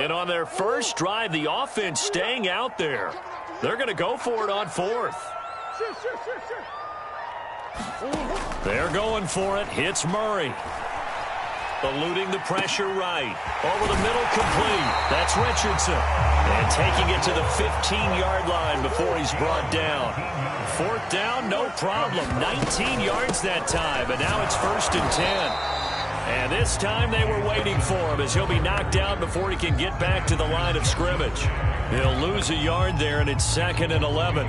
And on their first drive, the offense staying out there. They're going to go for it on fourth. They're going for it. Hits Murray. Eluding the pressure right. Over the middle, complete. That's Richardson. And taking it to the 15-yard line before he's brought down. Fourth down, no problem. 19 yards that time, and now it's 1st and 10. And this time they were waiting for him as he'll be knocked out before he can get back to the line of scrimmage. He'll lose a yard there, and it's 2nd and 11.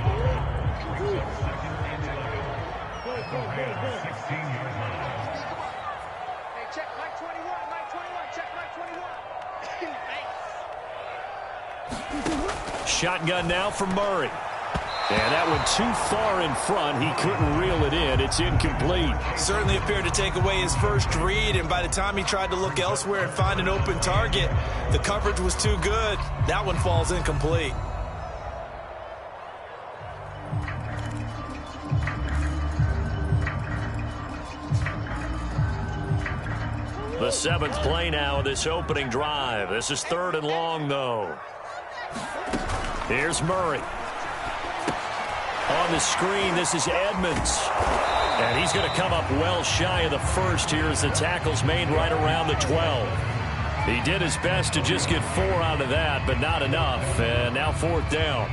Shotgun now for Murray. And that one too far in front. He couldn't reel it in. It's incomplete. Certainly appeared to take away his first read, and by the time he tried to look elsewhere and find an open target, the coverage was too good. That one falls incomplete. The 7th play now of this opening drive. This is 3rd and long, though. Here's Murray. On the screen, this is Edmonds. And he's going to come up well shy of the first here as the tackle's made right around the 12. He did his best to just get 4 out of that, but not enough. And now 4th down.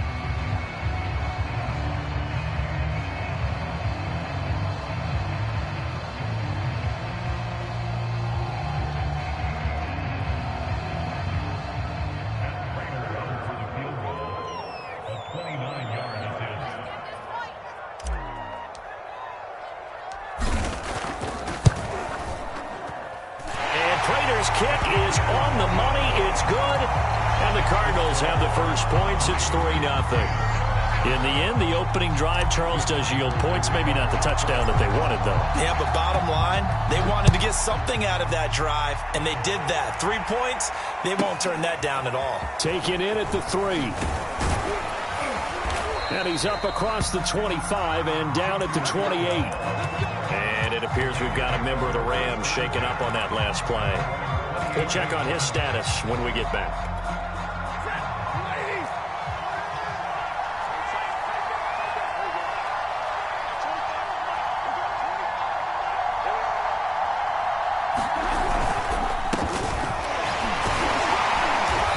Kick is on the money. It's good. And the Cardinals have the first points. It's 3-0. In the end, the opening drive, Charles, does yield points. Maybe not the touchdown that they wanted, though. Yeah, but bottom line, they wanted to get something out of that drive, and they did that. 3 points, they won't turn that down at all. Taken in at the 3. And he's up across the 25 and down at the 28. And it appears we've got a member of the Rams shaken up on that last play. We'll check on his status when we get back.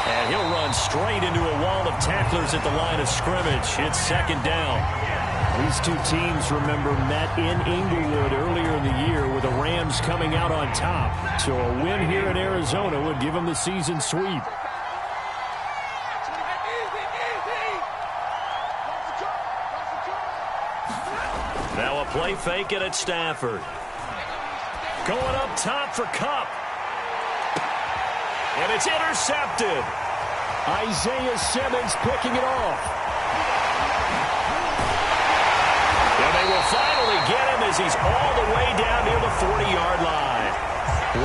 And he'll run straight into a wall of tacklers at the line of scrimmage. It's 2nd down. These two teams, remember, met in Inglewood earlier in the year with the Rams coming out on top. So a win here in Arizona would give them the season sweep. Now a play fake it at Stafford. Going up top for Kupp. And it's intercepted. Isaiah Simmons picking it off. And they will finally get him as he's all the way down near the 40-yard line.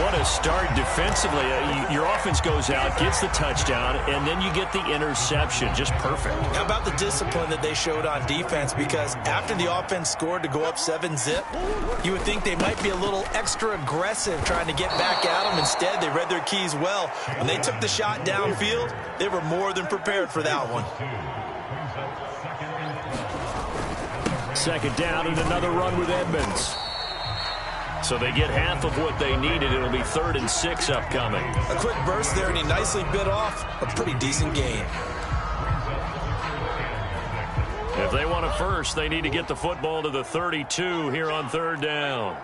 What a start defensively. Your offense goes out, gets the touchdown, and then you get the interception. Just perfect. How about the discipline that they showed on defense? Because after the offense scored to go up 7-zip, you would think they might be a little extra aggressive trying to get back at them. Instead, they read their keys well. When they took the shot downfield, they were more than prepared for that one. 2nd down and another run with Edmonds. So they get half of what they needed. It'll be 3rd and 6 upcoming. A quick burst there, and he nicely bit off a pretty decent gain. If they want a first, they need to get the football to the 32 here on 3rd down.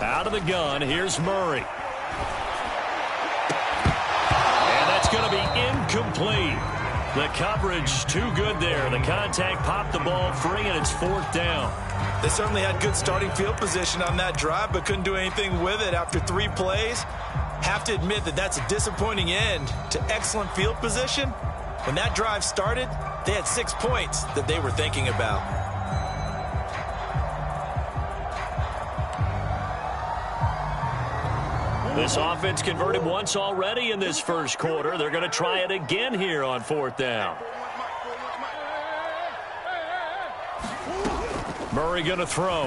Out of the gun, here's Murray. And that's going to be incomplete. The coverage too good there. The contact popped the ball free, and it's 4th down. They certainly had good starting field position on that drive, but couldn't do anything with it after 3 plays. Have to admit that that's a disappointing end to excellent field position. When that drive started, they had 6 points that they were thinking about. This offense converted once already in this first quarter. They're going to try it again here on 4th down. Murray going to throw.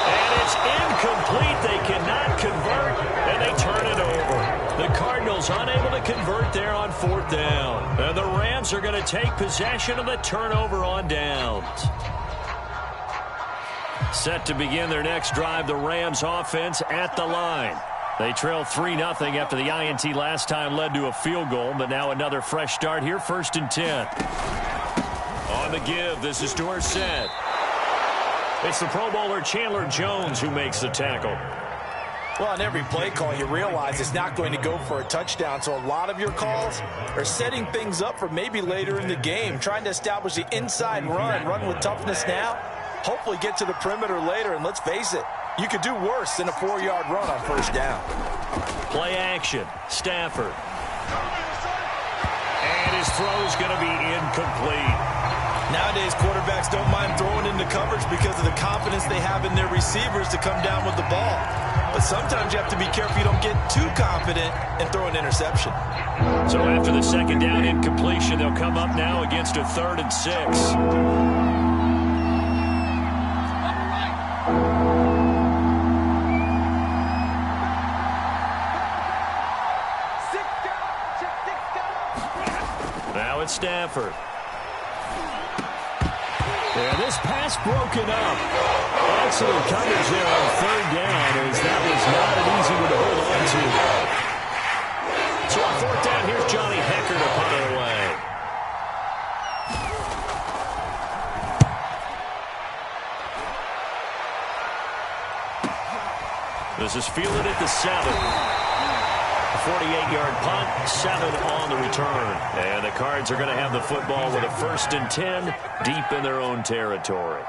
And it's incomplete. They cannot convert, and they turn it over. The Cardinals unable to convert there on 4th down. And the Rams are going to take possession of the turnover on downs. Set to begin their next drive, the Rams offense at the line. They trail 3-0 after the INT last time led to a field goal, but now another fresh start here, 1st and 10. On the give, this is Dorsett. It's the Pro Bowler Chandler Jones who makes the tackle. Well, on every play call, you realize it's not going to go for a touchdown, so a lot of your calls are setting things up for maybe later in the game, trying to establish the inside run with toughness now, hopefully get to the perimeter later, and let's face it, you could do worse than a 4-yard run on 1st down. Play action, Stafford. And his throw's going to be incomplete. Nowadays, quarterbacks don't mind throwing into coverage because of the confidence they have in their receivers to come down with the ball. But sometimes you have to be careful you don't get too confident and throw an interception. So after the 2nd down incompletion, they'll come up now against a 3rd and 6. Now it's Stafford. And this pass broken up. Excellent coverage there on 3rd down, as that was not an easy one to hold on to. So on 4th down, here's Johnny Hecker to punt it away. This is fielded at the 7. 48-yard punt, 7 on the return. And the Cards are going to have the football with a 1st and 10 deep in their own territory.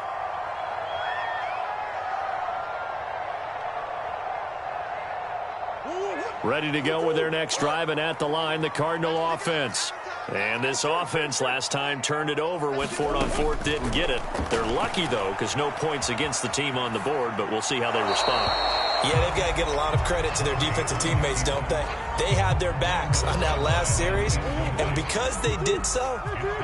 Ready to go with their next drive, and at the line, the Cardinal offense. And this offense last time turned it over, went for it on 4th, didn't get it. They're lucky, though, because no points against the team on the board, but we'll see how they respond. Yeah, they've got to give a lot of credit to their defensive teammates, don't they? They had their backs on that last series, and because they did so,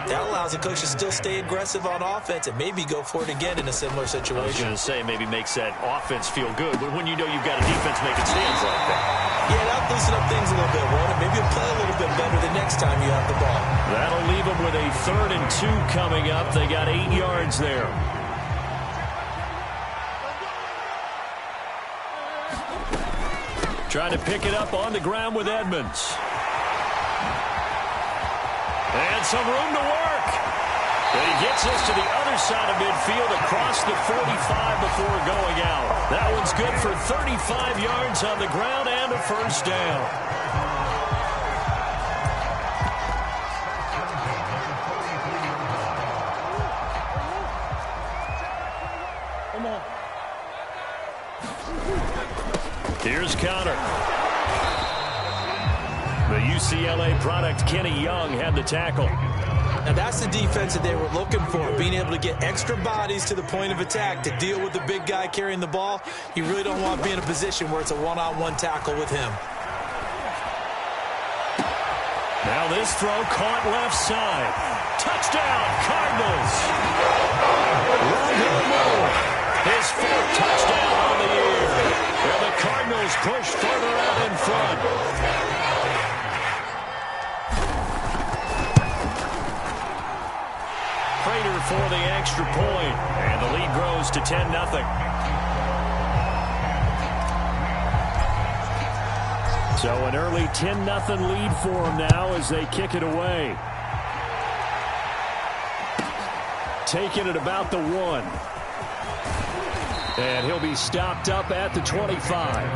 that allows the coach to still stay aggressive on offense and maybe go for it again in a similar situation. I was going to say maybe makes that offense feel good, but when you know you've got a defense making stands like that. Yeah, that'll loosen up things a little bit, won't it? Maybe you'll play a little bit better the next time you have the ball. That'll leave them with a 3rd and 2 coming up. They got 8 yards there. Trying to pick it up on the ground with Edmonds. And some room to work. But he gets us to the other side of midfield across the 45 before going out. That one's good for 35 yards on the ground and a 1st down. Here's Connor. The UCLA product, Kenny Young, had the tackle. Now that's the defense that they were looking for, being able to get extra bodies to the point of attack to deal with the big guy carrying the ball. You really don't want to be in a position where it's a one-on-one tackle with him. Now this throw caught left side. Touchdown, Cardinals. Rondale Moore, his 4th touchdown on the year. And the Cardinals push further out in front. Prater for the extra point, and the lead grows to 10-0. So an early 10-0 lead for them now as they kick it away. Taking it about the 1. And he'll be stopped up at the 25.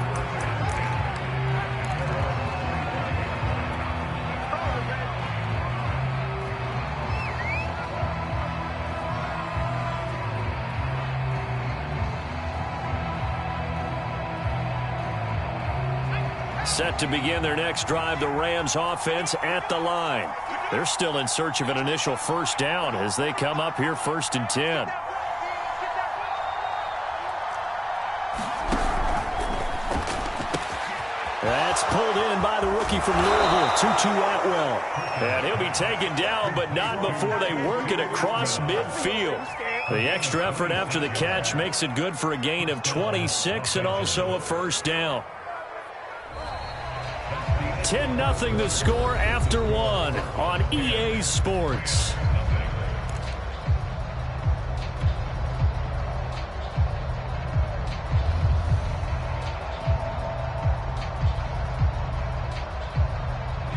Set to begin their next drive, the Rams offense at the line. They're still in search of an initial 1st down as they come up here 1st and 10. That's pulled in by the rookie from Louisville, Tutu Atwell. And he'll be taken down, but not before they work it across midfield. The extra effort after the catch makes it good for a gain of 26 and also a 1st down. 10-0 the score after one on EA Sports.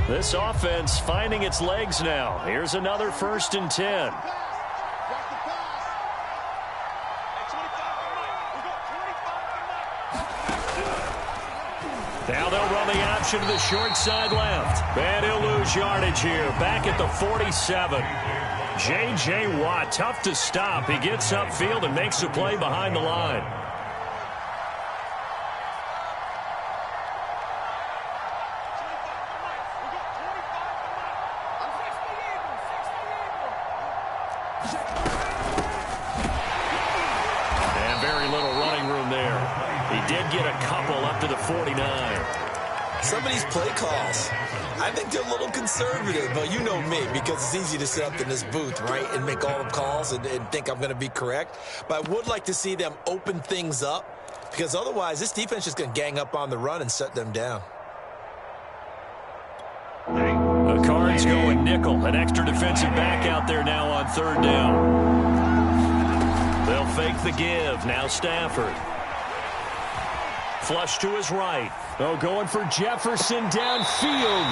This offense finding its legs now. Here's another 1st and 10. Now they'll run the option to the short side left. And he'll lose yardage here. Back at the 47. J.J. Watt, tough to stop. He gets upfield and makes the play behind the line. And very little running room there. He did get a couple up to the 49. Some of these play calls, I think they're a little conservative, but you know me, because it's easy to sit up in this booth, right, and make all the calls and think I'm going to be correct. But I would like to see them open things up, because otherwise this defense is going to gang up on the run and shut them down. The Cards going nickel. An extra defensive back out there now on 3rd down. They'll fake the give. Now Stafford. Flush to his right. Oh, going for Jefferson downfield.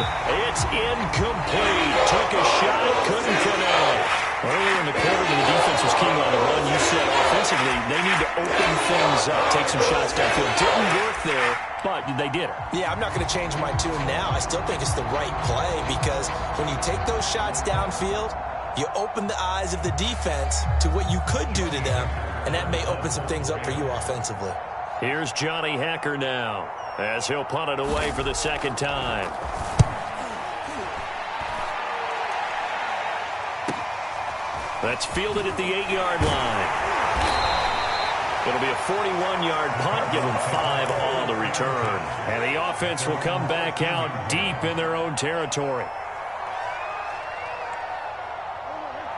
It's incomplete. Took a shot, couldn't connect. Earlier in the quarter, when the defense was keen on the run, you said offensively they need to open things up, take some shots downfield. Didn't work there, but they did it. Yeah, I'm not going to change my tune now. I still think it's the right play, because when you take those shots downfield, you open the eyes of the defense to what you could do to them, and that may open some things up for you offensively. Here's Johnny Hacker now, as he'll punt it away for the 2nd time. That's fielded at the 8-yard line. It'll be a 41-yard punt, give them 5 on the return. And the offense will come back out deep in their own territory.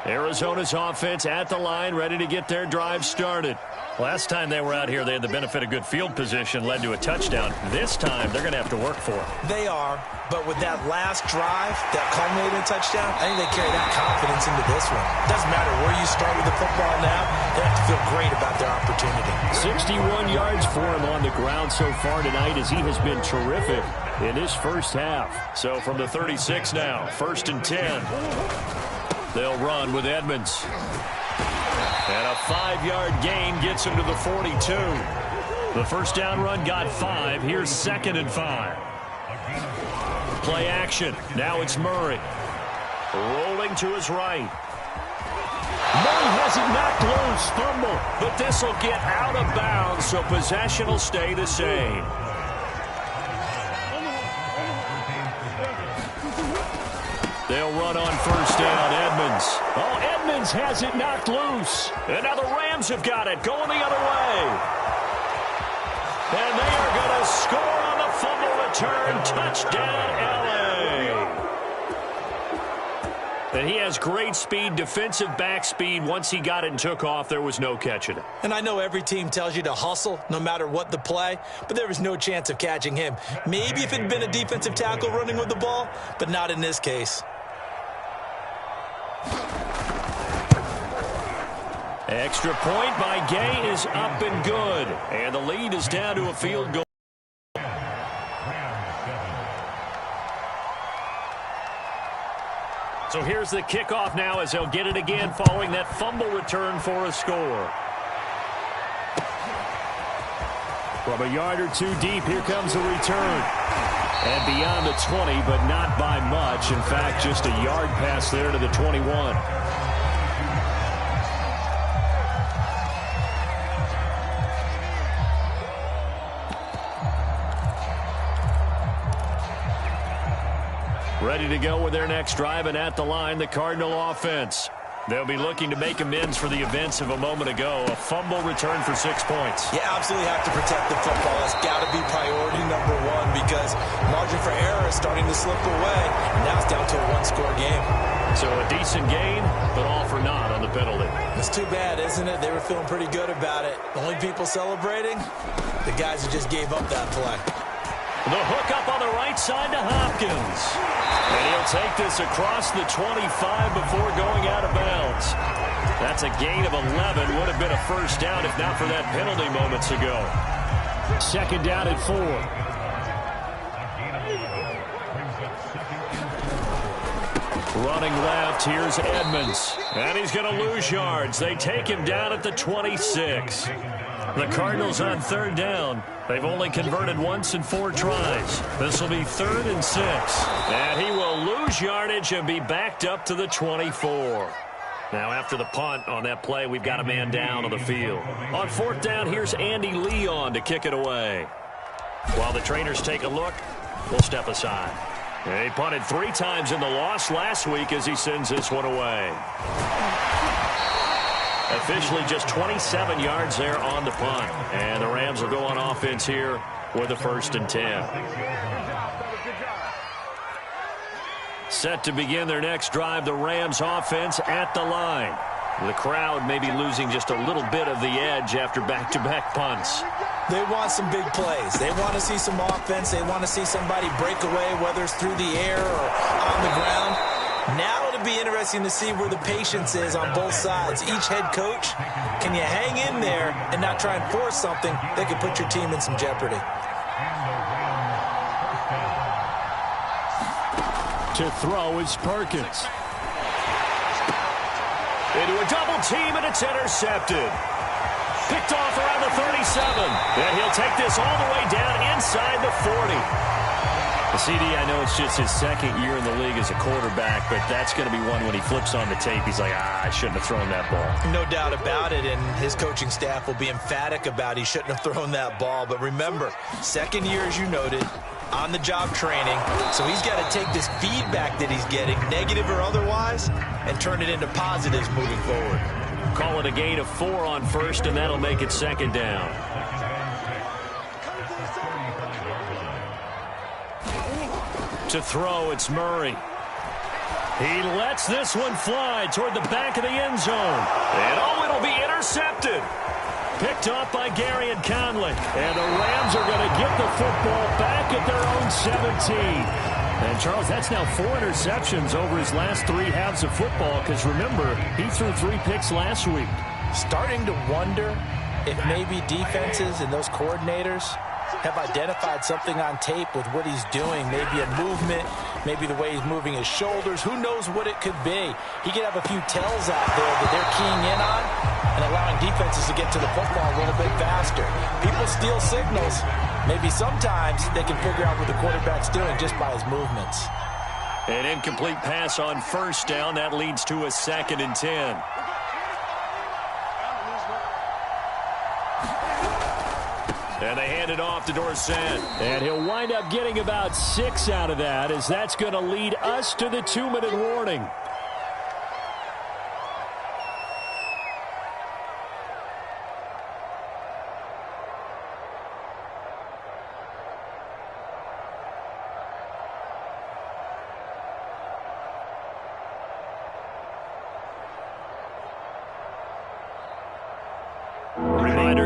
Arizona's offense at the line, ready to get their drive started. Last time they were out here, they had the benefit of good field position, led to a touchdown. This time, they're going to have to work for it. They are, but with that last drive, that culminated in a touchdown, I think they carry that confidence into this one. Doesn't matter where you start with the football now, they have to feel great about their opportunity. 61 yards for him on the ground so far tonight, as he has been terrific in his first half. So from the 36 now, 1st and 10. They'll run with Edmonds. And a 5-yard gain gets him to the 42. The first down run got 5. Here's 2nd and 5. Play action. Now it's Murray. Rolling to his right. Murray has it knocked loose. Fumble. But this will get out of bounds, so possession will stay the same. They'll run on 1st down. Edmonds. Oh, Edmonds has it knocked loose. And now the Rams have got it. Going the other way. And they are going to score on the fumble return. Touchdown, L.A. And he has great speed, defensive back speed. Once he got it and took off, there was no catching it. And I know every team tells you to hustle no matter what the play, but there was no chance of catching him. Maybe if it had been a defensive tackle running with the ball, but not in this case. Extra point by Gay is up and good. And the lead is down to a field goal. So here's the kickoff now, as they'll get it again following that fumble return for a score. From a yard or two deep, here comes the return. And beyond the 20, but not by much. In fact, just a yard pass there to the 21. Ready to go with their next drive, and at the line, the Cardinal offense. They'll be looking to make amends for the events of a moment ago. A fumble return for 6 points. You absolutely have to protect the football. It's got to be priority number one, because margin for error is starting to slip away. And now it's down to a one-score game. So a decent gain, but all for naught on the penalty. It's too bad, isn't it? They were feeling pretty good about it. The only people celebrating, the guys who just gave up that play. The hook up on the right side to Hopkins. And he'll take this across the 25 before going out of bounds. That's a gain of 11. Would have been a first down if not for that penalty moments ago. Second down at 4. Running left, here's Edmonds. And he's going to lose yards. They take him down at the 26. The Cardinals on third down. They've only converted once in 4 tries. This will be 3rd and 6. And he will lose yardage and be backed up to the 24. Now, after the punt on that play, we've got a man down on the field. On 4th down, here's Andy Leon to kick it away. While the trainers take a look, we'll step aside. And he punted 3 times in the loss last week as he sends this one away. Officially just 27 yards there on the punt. And the Rams will go on offense here with a 1st and 10. Set to begin their next drive, the Rams offense at the line. The crowd may be losing just a little bit of the edge after back-to-back punts. They want some big plays. They want to see some offense. They want to see somebody break away, whether it's through the air or on the ground. Now it'll be interesting to see where the patience is on both sides. Each head coach, can you hang in there and not try and force something that could put your team in some jeopardy? To throw is Perkins. Into a double team, and it's intercepted. Picked off around the 37. And he'll take this all the way down inside the 40. CD, I know it's just his 2nd year in the league as a quarterback, but that's going to be one when he flips on the tape. He's like, I shouldn't have thrown that ball. No doubt about it, and his coaching staff will be emphatic about he shouldn't have thrown that ball. But remember, 2nd year, as you noted, on-the-job training, so he's got to take this feedback that he's getting, negative or otherwise, and turn it into positives moving forward. Call it a gain of 4 on 1st, and that'll make it 2nd down. To throw, it's Murray. He lets this one fly toward the back of the end zone. And it'll be intercepted. Picked off by Gary and Conley. And the Rams are going to get the football back at their own 17. And, Charles, that's now 4 interceptions over his last 3 halves of football, because, remember, he threw 3 picks last week. Starting to wonder if maybe defenses and those coordinators have identified something on tape with what he's doing. Maybe a movement, maybe the way he's moving his shoulders. Who knows what it could be? He could have a few tells out there that they're keying in on and allowing defenses to get to the football a little bit faster. People steal signals. Maybe sometimes they can figure out what the quarterback's doing just by his movements. An incomplete pass on 1st down. That leads to a 2nd and 10. And they hand it off to Dorsett. And he'll wind up getting about 6 out of that, as that's going to lead us to the 2-minute warning.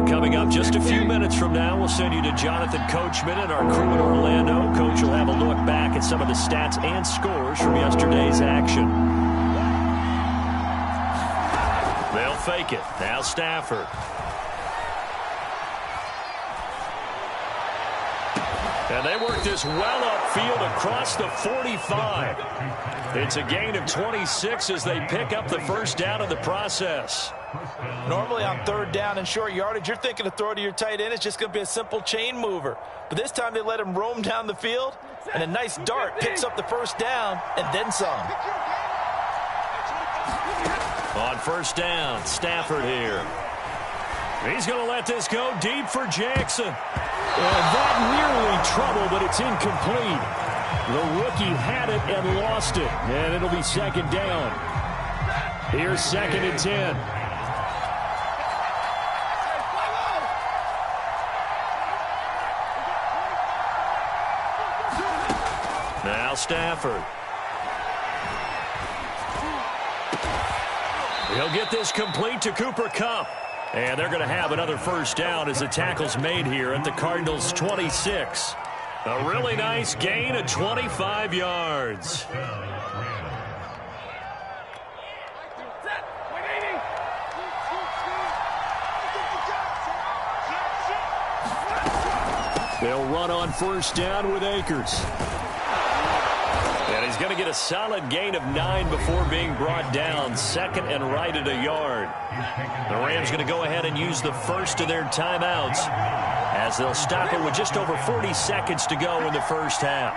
Coming up just a few minutes from now, we'll send you to Jonathan Coachman and our crew in Orlando. Coach will have a look back at some of the stats and scores from yesterday's action. They'll fake it. Now Stafford. And they work this well upfield across the 45. It's a gain of 26 as they pick up the 1st down in the process. Normally on 3rd down and short yardage, you're thinking to throw to your tight end. It's just going to be a simple chain mover. But this time they let him roam down the field, and a nice dart picks up the 1st down and then some. On 1st down, Stafford here. He's going to let this go deep for Jackson. And that nearly trouble, but it's incomplete. The rookie had it and lost it, and it'll be 2nd down. Here's 2nd and 10. Now Stafford. He'll get this complete to Cooper Kupp. And they're going to have another 1st down as the tackle's made here at the Cardinals' 26. A really nice gain of 25 yards. They'll run on first down with Akers. And he's going to get a solid gain of 9 before being brought down. Second and right at a yard. The Rams going to go ahead and use the first of their timeouts as they'll stop it with just over 40 seconds to go in the first half.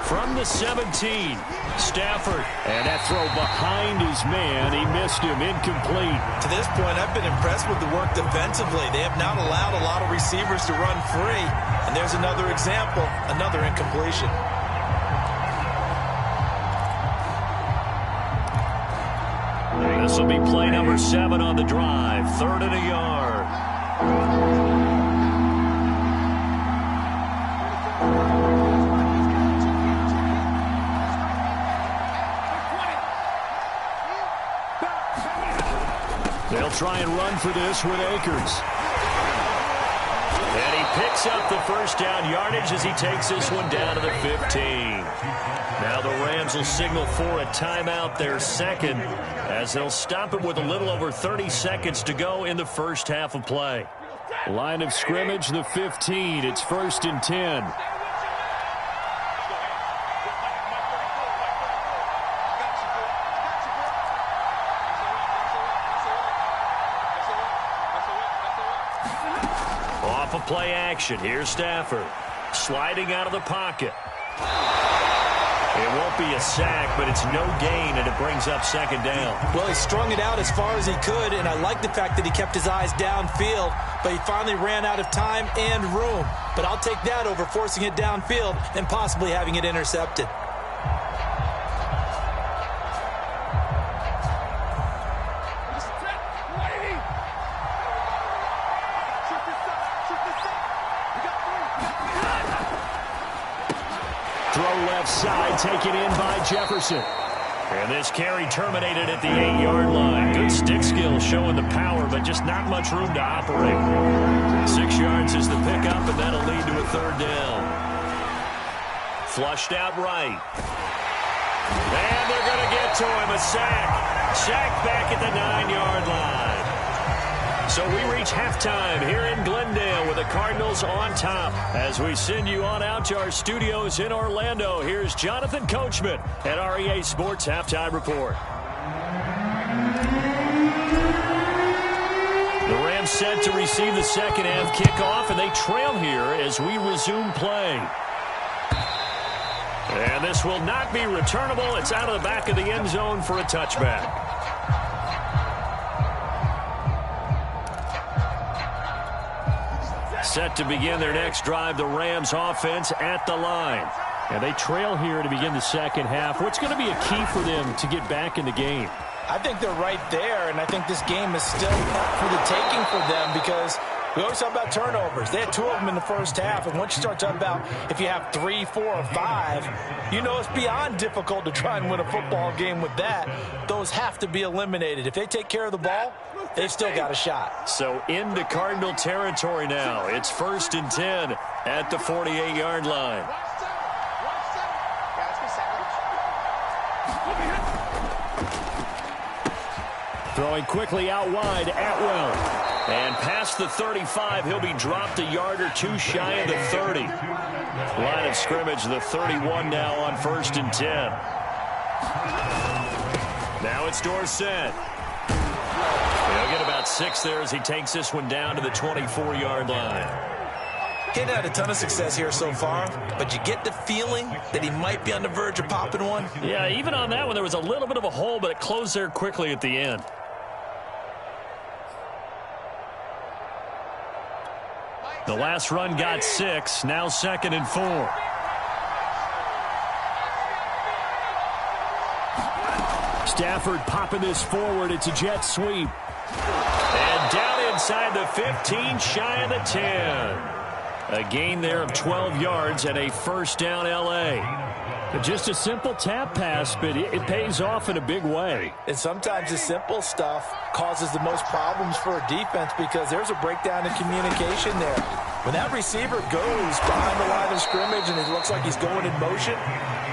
From the 17, Stafford. And that throw behind his man. He missed him. Incomplete. To this point, I've been impressed with the work defensively. They have not allowed a lot of receivers to run free. And there's another example, another incompletion. This will be play number 7 on the drive. 3rd and a yard. They'll try and run for this with Akers. And he picks up the first down yardage as he takes this one down to the 15. Now the Rams will signal for a timeout, their second, as they'll stop it with a little over 30 seconds to go in the first half of play. Line of scrimmage, the 15. It's 1st and 10. Off of play action. Here's Stafford. Sliding out of the pocket. It won't be a sack, but it's no gain, and it brings up second down. Well, he strung it out as far as he could, and I like the fact that he kept his eyes downfield, but he finally ran out of time and room. But I'll take that over forcing it downfield and possibly having it intercepted. Side taken in by Jefferson. And this carry terminated at the 8-yard line. Good stick skill showing the power, but just not much room to operate. 6 yards is the pickup, and that'll lead to a 3rd down. Flushed out right. And they're going to get to him. A sack. Sack back at the 9-yard line. So we reach halftime here in Glendale with the Cardinals on top. As we send you on out to our studios in Orlando, here's Jonathan Coachman at REA Sports Halftime Report. The Rams set to receive the second half kickoff, and they trail here as we resume play. And this will not be returnable. It's out of the back of the end zone for a touchback. Set to begin their next drive, the Rams offense at the line. And they trail here to begin the second half. What's going to be a key for them to get back in the game? I think they're right there, and I think this game is still up for the taking for them because we always talk about turnovers. They had 2 of them in the first half, and once you start talking about if you have 3, 4, or 5, you know it's beyond difficult to try and win a football game with that. Those have to be eliminated. If they take care of the ball, they've still got a shot. So into Cardinal territory now. It's 1st and 10 at the 48-yard line. Throwing quickly out wide, Atwell. And past the 35, he'll be dropped a yard or 2 shy of the 30. Line of scrimmage, the 31 now on 1st and 10. Now it's Dorsett. He'll get about 6 there as he takes this one down to the 24-yard line. He hadn't had a ton of success here so far, but you get the feeling that he might be on the verge of popping one. Yeah, even on that one, there was a little bit of a hole, but it closed there quickly at the end. The last run got 6, now 2nd and 4. Stafford popping this forward. It's a jet sweep. And down inside the 15, shy of the 10. A gain there of 12 yards and a 1st down L.A. Just a simple tap pass, but it pays off in a big way. And sometimes the simple stuff causes the most problems for a defense because there's a breakdown in communication there. When that receiver goes behind the line of scrimmage and it looks like he's going in motion,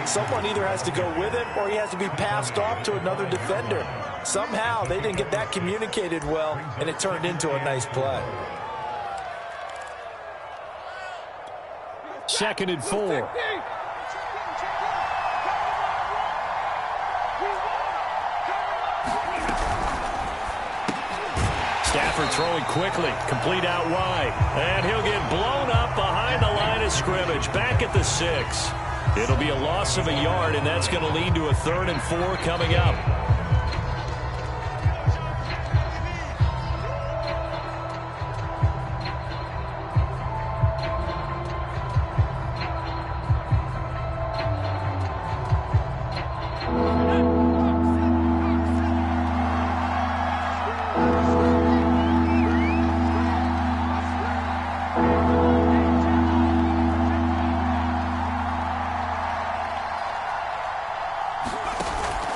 someone either has to go with him or he has to be passed off to another defender. Somehow they didn't get that communicated well, and it turned into a nice play. 2nd and 4. Stafford throwing quickly, complete out wide. And he'll get blown up behind the line of scrimmage, back at the 6. It'll be a loss of a yard, and that's going to lead to a 3rd and 4 coming up.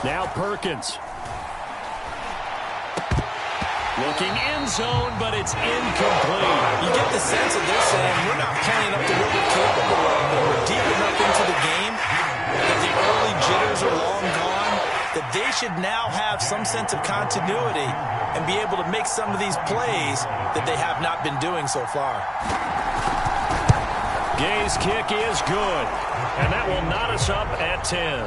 Now Perkins. Looking end zone, but it's incomplete. You get the sense that they're saying, we're not playing up to what we're capable of. We're deep enough into the game that the early jitters are long gone, that they should now have some sense of continuity and be able to make some of these plays that they have not been doing so far. Gay's kick is good, and that will knot us up at 10.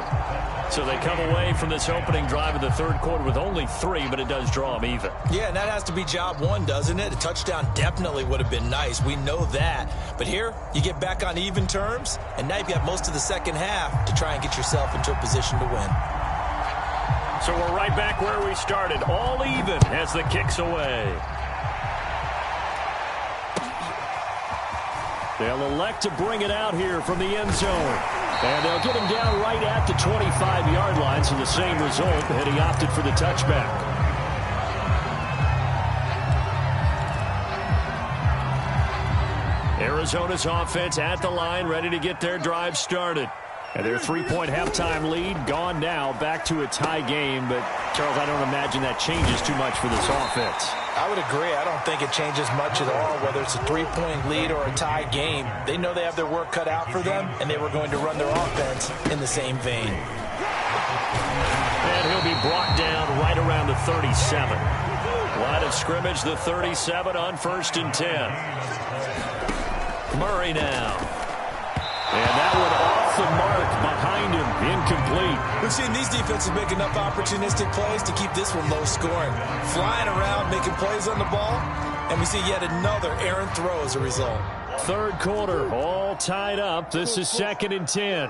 So they come away from this opening drive in the 3rd quarter with only 3, but it does draw them even. Yeah, and that has to be job 1, doesn't it? A touchdown definitely would have been nice. We know that. But here, you get back on even terms, and now you've got most of the second half to try and get yourself into a position to win. So we're right back where we started, all even as the kick's away. They'll elect to bring it out here from the end zone. And they'll get him down right at the 25-yard line, so the same result, and he opted for the touchback. Arizona's offense at the line, ready to get their drive started. And their 3-point halftime lead gone now, back to a tie game. But, Charles, I don't imagine that changes too much for this offense. I would agree. I don't think it changes much at all, whether it's a 3-point lead or a tie game. They know they have their work cut out for them, and they were going to run their offense in the same vein. And he'll be brought down right around the 37. Line of scrimmage, the 37 on 1st and 10. Murray now. And that one off the mark behind him, incomplete. We've seen these defenses make enough opportunistic plays to keep this one low scoring. Flying around, making plays on the ball, and we see yet another errant throw as a result. 3rd quarter, all tied up. This is 2nd and 10.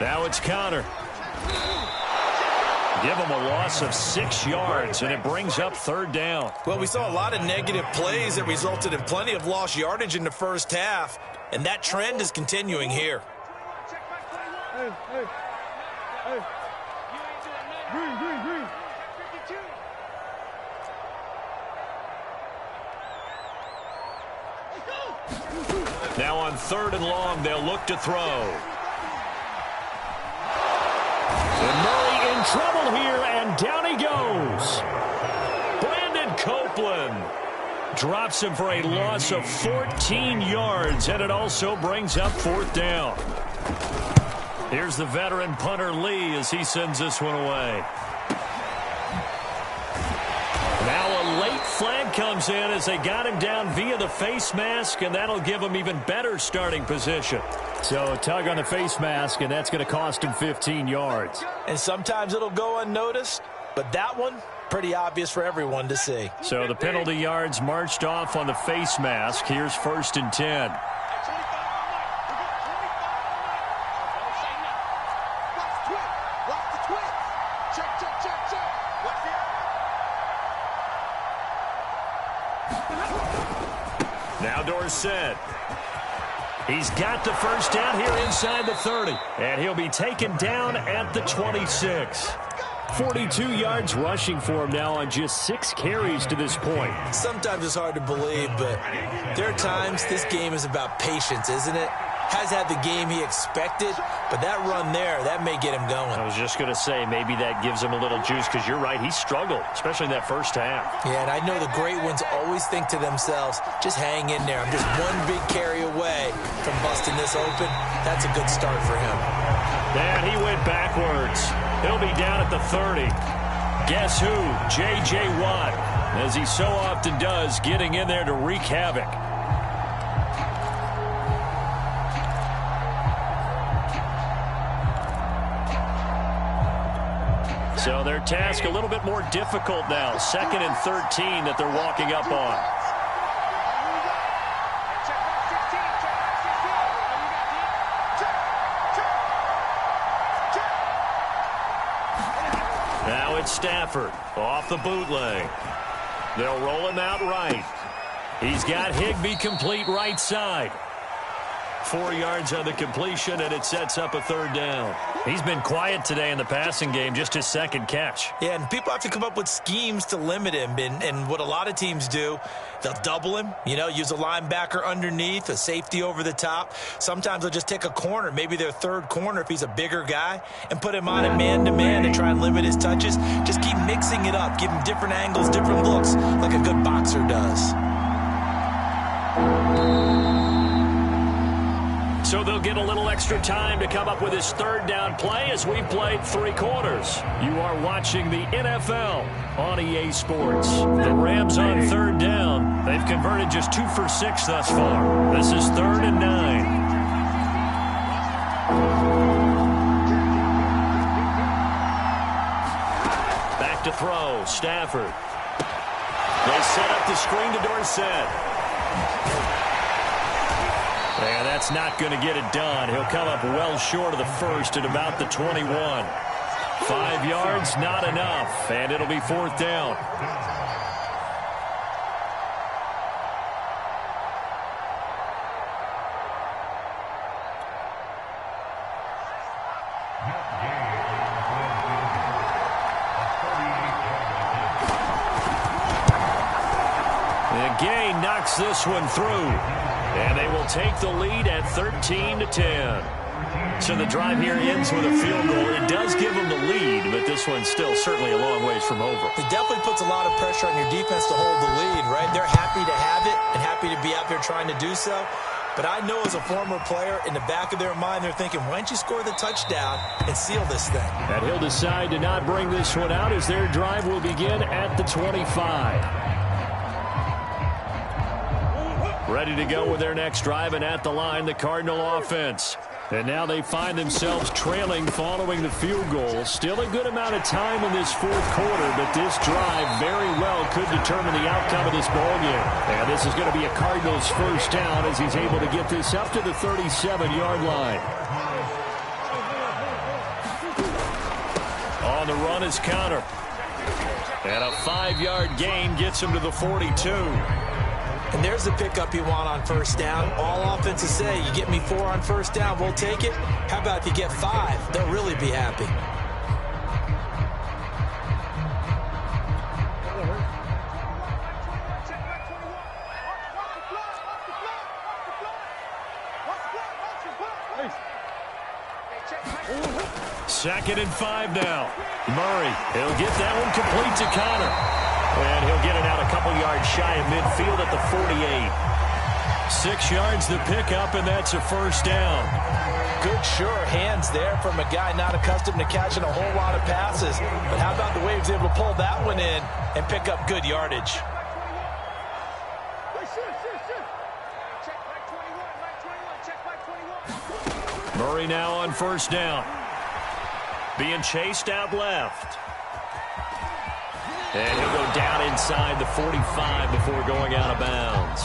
Now it's Connor. Give him a loss of 6 yards, and it brings up 3rd down. Well, we saw a lot of negative plays that resulted in plenty of lost yardage in the first half, and that trend is continuing here. Now on 3rd and long, they'll look to throw. And Murray in trouble here, and down he goes. Brandon Copeland drops him for a loss of 14 yards, and it also brings up 4th down. Here's the veteran punter Lee as he sends this one away. Now a late flag comes in as they got him down via the face mask, and that'll give him even better starting position. So tug on the face mask, and that's going to cost him 15 yards. And sometimes it'll go unnoticed, but that one, pretty obvious for everyone to see. So the penalty yards marched off on the face mask. Here's 1st and 10. Now Dorsett. He's got the first down here inside the 30. And he'll be taken down at the 26. 42 yards rushing for him now on just 6 carries to this point. Sometimes it's hard to believe, but there are times this game is about patience, isn't it? has had the game he expected, but that run there, that may get him going. I was just going to say, maybe that gives him a little juice, because you're right, he struggled, especially in that first half. Yeah, and I know the great ones always think to themselves, just hang in there. I'm just one big carry away from busting this open. That's a good start for him. And he went backwards. He'll be down at the 30. Guess who? J.J. Watt, as he so often does, getting in there to wreak havoc. So their task a little bit more difficult now. 2nd and 13 that they're walking up on. Now it's Stafford off the bootleg. They'll roll him out right. He's got Higbee complete right side. 4 yards on the completion, and it sets up a 3rd down. He's been quiet today in the passing game, just his 2nd catch. Yeah, and people have to come up with schemes to limit him, and what a lot of teams do, they'll double him, use a linebacker underneath, a safety over the top. Sometimes they'll just take a corner, maybe their 3rd corner if he's a bigger guy, and put him on a man-to-man to try and limit his touches. Just keep mixing it up, give him different angles, different looks, like a good boxer does. So they'll get a little extra time to come up with his 3rd down play as we've played 3 quarters. You are watching the NFL on EA Sports. The Rams on 3rd down. They've converted just 2 for 6 thus far. This is 3rd and 9. Back to throw. Stafford. They set up the screen to Dorsett. And that's not going to get it done. He'll come up well short of the 1st at about the 21. 5 yards, not enough, and it'll be 4th down. The gain knocks this one through. And they will take the lead at 13-10. So the drive here ends with a field goal. It does give them the lead, but this one's still certainly a long ways from over. It definitely puts a lot of pressure on your defense to hold the lead, right? They're happy to have it and happy to be out there trying to do so. But I know as a former player, in the back of their mind, they're thinking, why don't you score the touchdown and seal this thing? And he'll decide to not bring this one out as their drive will begin at the 25. Ready to go with their next drive, and at the line, the Cardinal offense. And now they find themselves trailing following the field goal. Still a good amount of time in this 4th quarter, but this drive very well could determine the outcome of this ballgame. And this is going to be a Cardinals 1st down as he's able to get this up to the 37-yard line. On the run is Conner. And a 5-yard gain gets him to the 42. And there's the pickup you want on 1st down. All offenses say, you get me 4 on 1st down, we'll take it. How about if you get 5? They'll really be happy. Second and 5 now. Murray, he'll get that one complete to Conner. And he'll get it out a couple yards shy of midfield at the 48. 6 yards the pickup, and that's a 1st down. Good, sure hands there from a guy not accustomed to catching a whole lot of passes. But how about the way he was able to pull that one in and pick up good yardage? Murray now on 1st down. Being chased out left. And he'll go down inside the 45 before going out of bounds.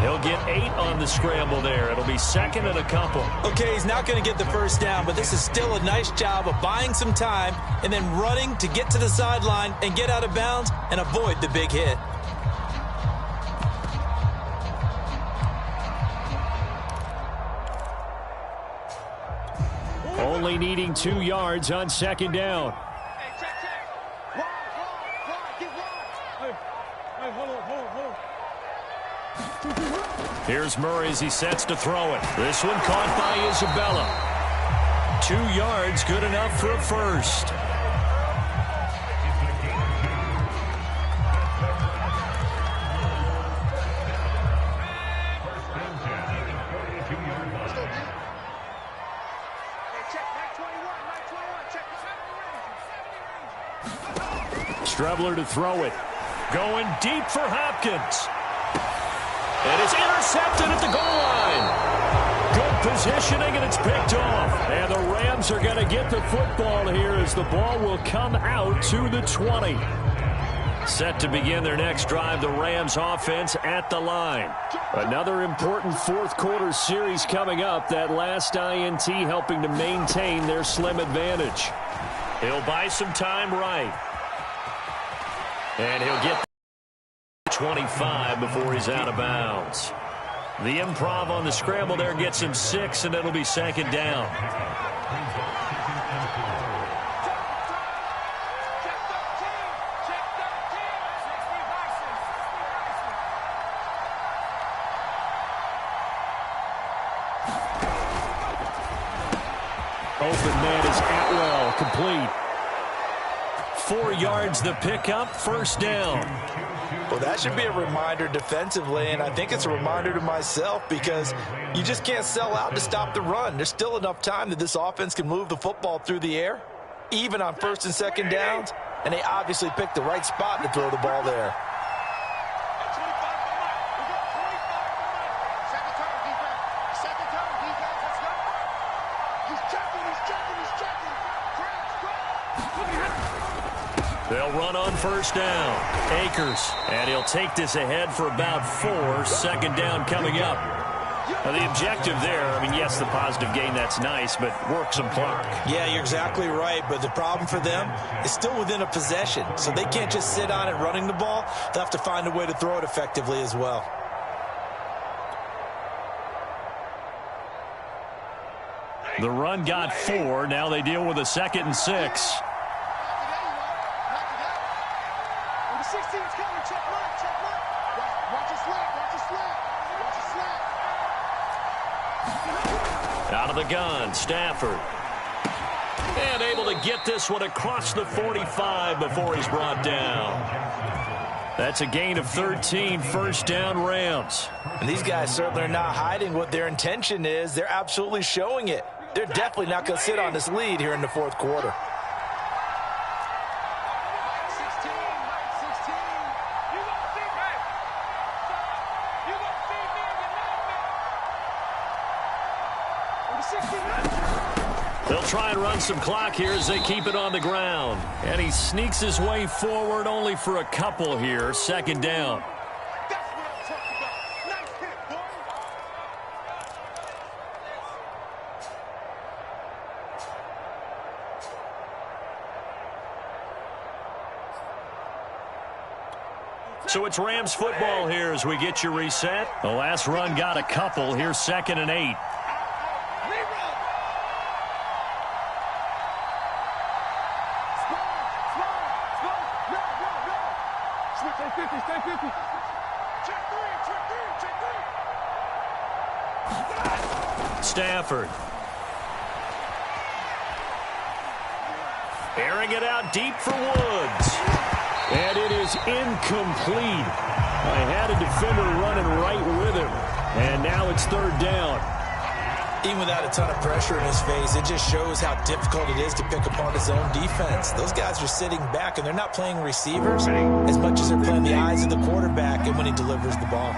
He'll get 8 on the scramble there. It'll be 2nd and a couple. Okay, he's not going to get the 1st down, but this is still a nice job of buying some time and then running to get to the sideline and get out of bounds and avoid the big hit. Only needing 2 yards on 2nd down. Here's Murray as he sets to throw it. This one caught by Isabella. 2 yards, good enough for a first. Strebler to throw it. Going deep for Hopkins. And it's intercepted at the goal line. Good positioning, and it's picked off. And the Rams are going to get the football here as the ball will come out to the 20. Set to begin their next drive, the Rams offense at the line. Another important fourth-quarter series coming up. That last INT helping to maintain their slim advantage. He'll buy some time right. And he'll get 25 before he's out of bounds. The improv on the scramble there gets him 6, and it'll be second down. Open man is Atwell, complete. 4 yards the pickup, first down. Well, that should be a reminder defensively, and I think it's a reminder to myself because you just can't sell out to stop the run. There's still enough time that this offense can move the football through the air, even on first and second downs, and they obviously picked the right spot to throw the ball there. They'll run on first down. Akers, and he'll take this ahead for about 4. Second down coming up. Now, the objective there, I mean, yes, the positive gain, that's nice, but work some clock. Yeah, you're exactly right, but the problem for them is still within a possession, so they can't just sit on it running the ball. They'll have to find a way to throw it effectively as well. The run got 4. Now they deal with a 2nd and 6. Out of the gun, Stafford. And able to get this one across the 45 before he's brought down. That's a gain of 13, first down Rams. And these guys certainly are not hiding what their intention is. They're absolutely showing it. They're definitely not going to sit on this lead here in the fourth quarter. They'll try and run some clock here as they keep it on the ground. And he sneaks his way forward only for a couple here. Second down. So it's Rams football here as we get you reset. The last run got a couple. Here's 2nd and 8. Stafford. Airing it out deep for Woods. And it is incomplete. I had a defender running right with him. And now it's 3rd down. Even without a ton of pressure in his face, it just shows how difficult it is to pick apart his own defense. Those guys are sitting back, and they're not playing receivers as much as they're playing the eyes of the quarterback and when he delivers the ball.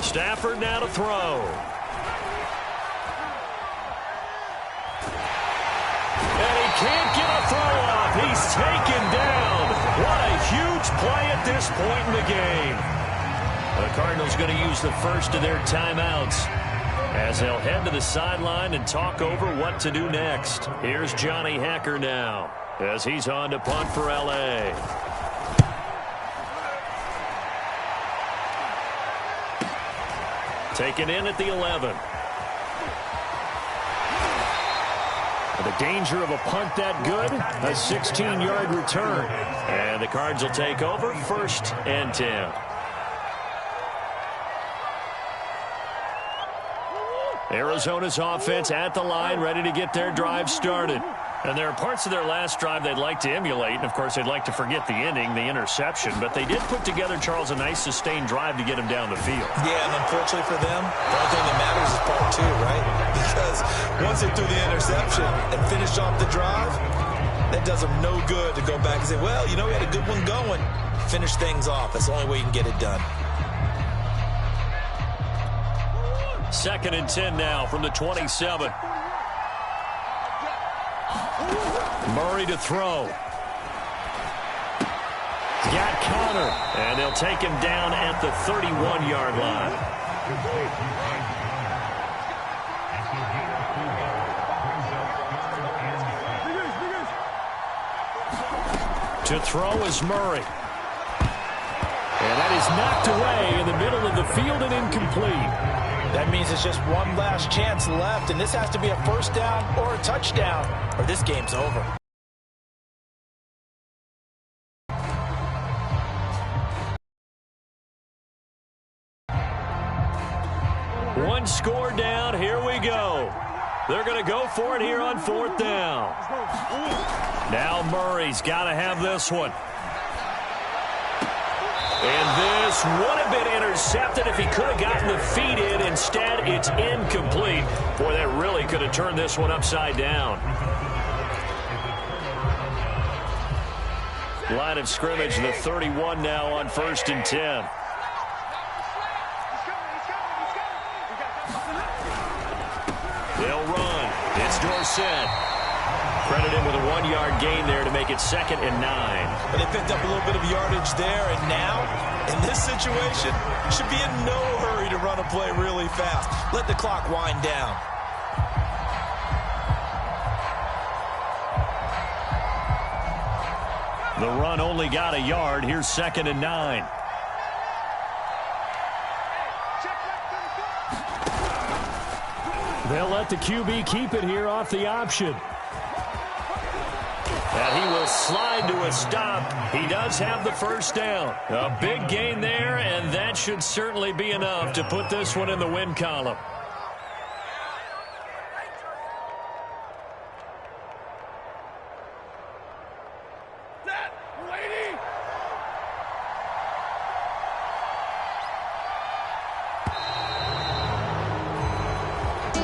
Stafford now to throw. And he can't get a throw off. He's taken down. What a huge play at this point in the game. The Cardinals going to use the first of their timeouts. as they'll head to the sideline and talk over what to do next. Here's Johnny Hacker now as he's on to punt for L.A. Taken in at the 11. The danger of a punt that good, a 16-yard return. And the Cards will take over, 1st and 10. Arizona's offense at the line, ready to get their drive started. And there are parts of their last drive they'd like to emulate. And, of course, they'd like to forget the ending, the interception. But they did put together, Charles, a nice sustained drive to get him down the field. Yeah, and unfortunately for them, the only thing that matters is part 2, right? Because once they threw the interception and finished off the drive, that does them no good to go back and say, well, you know, we had a good one going. Finish things off. That's the only way you can get it done. 2nd and 10 now from the 27. Murray to throw. Got Connor, and they'll take him down at the 31-yard line. To throw is Murray. And that is knocked away in the middle of the field and incomplete. That means it's just one last chance left, and this has to be a 1st down or a touchdown, or this game's over. One score down, here we go. They're going to go for it here on 4th down. Now Murray's got to have this one. And this would have been intercepted if he could have gotten the feet in. Instead, it's incomplete. Boy, that really could have turned this one upside down. Line of scrimmage, the 31 now on 1st and 10. They'll run. It's Dorsett. Credited with a 1-yard gain there to make it 2nd and 9. But they picked up a little bit of yardage there, and now, in this situation, should be in no hurry to run a play really fast. Let the clock wind down. The run only got a yard. Here's 2nd and 9. They'll let the QB keep it here off the option. And he will slide to a stop. He does have the 1st down. A big gain there, and that should certainly be enough to put this one in the win column.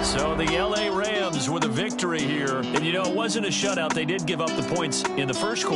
So the LA Rams with a victory here. And, you know, it wasn't a shutout. They did give up the points in the first quarter.